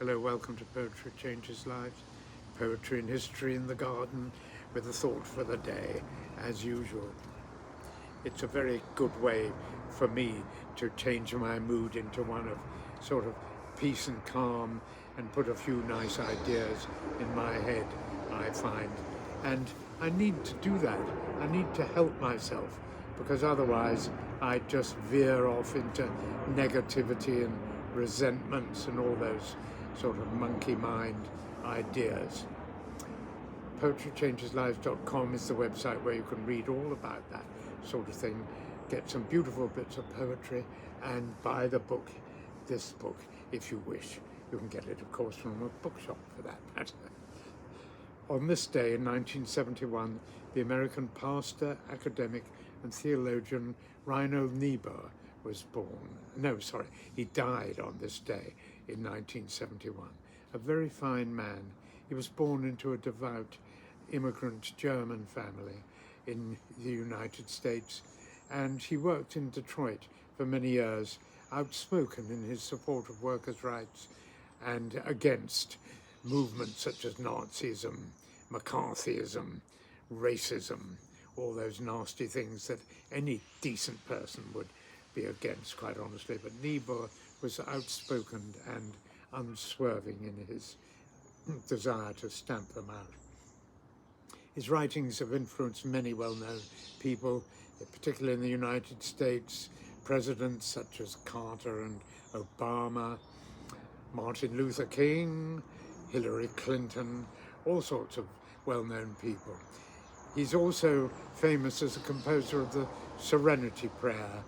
Hello, welcome to Poetry Changes Lives. Poetry and history in the garden with a thought for the day, as usual. It's a very good way for me to change my mood into one of sort of peace and calm and put a few nice ideas in my head, I find. And I need to do that. I need to help myself, because otherwise I just veer off into negativity and resentments and all those sort of monkey mind ideas. PoetryChangesLives.com is the website where you can read all about that sort of thing, get some beautiful bits of poetry, and buy the book, this book, if you wish. You can get it, of course, from a bookshop for that matter. On this day in 1971, the American pastor, academic, and theologian Reinhold Niebuhr was born. He died on this day in 1971. A very fine man. He was born into a devout immigrant German family in the United States, and he worked in Detroit for many years, outspoken in his support of workers' rights and against movements such as Nazism, McCarthyism, racism, all those nasty things that any decent person would be against, quite honestly. But Niebuhr was outspoken and unswerving in his desire to stamp them out. His writings have influenced many well-known people, particularly in the United States, presidents such as Carter and Obama, Martin Luther King, Hillary Clinton, all sorts of well-known people. He's also famous as a composer of the Serenity Prayer,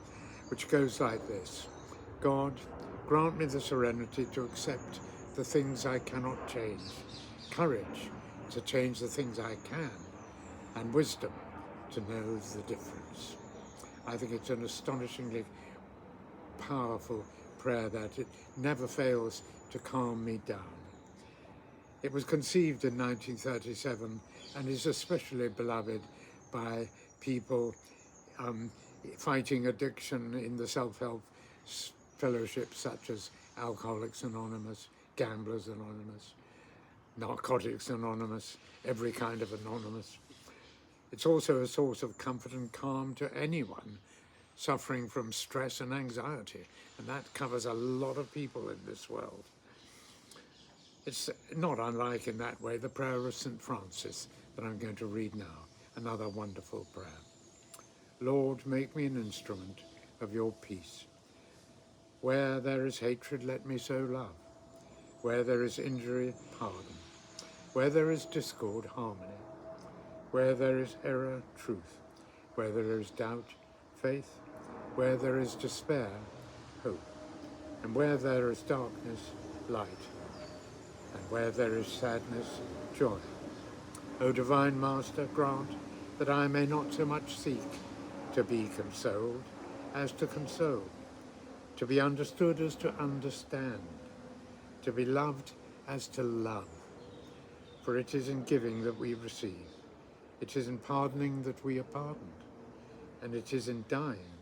which goes like this: God, grant me the serenity to accept the things I cannot change, courage to change the things I can, and wisdom to know the difference. I think it's an astonishingly powerful prayer that it never fails to calm me down. It was conceived in 1937 and is especially beloved by people fighting addiction in the self-help fellowships such as Alcoholics Anonymous, Gamblers Anonymous, Narcotics Anonymous, every kind of anonymous. It's also a source of comfort and calm to anyone suffering from stress and anxiety, and that covers a lot of people in this world. It's not unlike, in that way, the prayer of St. Francis that I'm going to read now, another wonderful prayer. Lord, make me an instrument of your peace. Where there is hatred, let me sow love. Where there is injury, pardon. Where there is discord, harmony. Where there is error, truth. Where there is doubt, faith. Where there is despair, hope. And where there is darkness, light. And where there is sadness, joy. O Divine Master, grant that I may not so much seek to be consoled as to console, to be understood as to understand, to be loved as to love. For it is in giving that we receive, it is in pardoning that we are pardoned, and it is in dying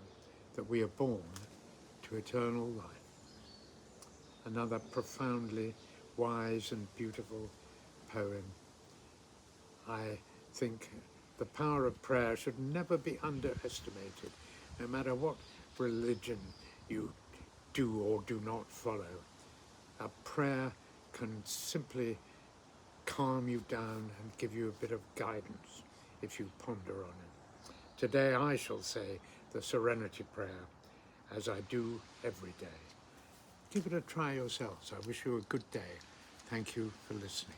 that we are born to eternal life. Another profoundly wise and beautiful poem. I think the power of prayer should never be underestimated, no matter what religion you do or do not follow. A prayer can simply calm you down and give you a bit of guidance if you ponder on it. Today I shall say the Serenity Prayer, as I do every day. Give it a try yourselves. I wish you a good day. Thank you for listening.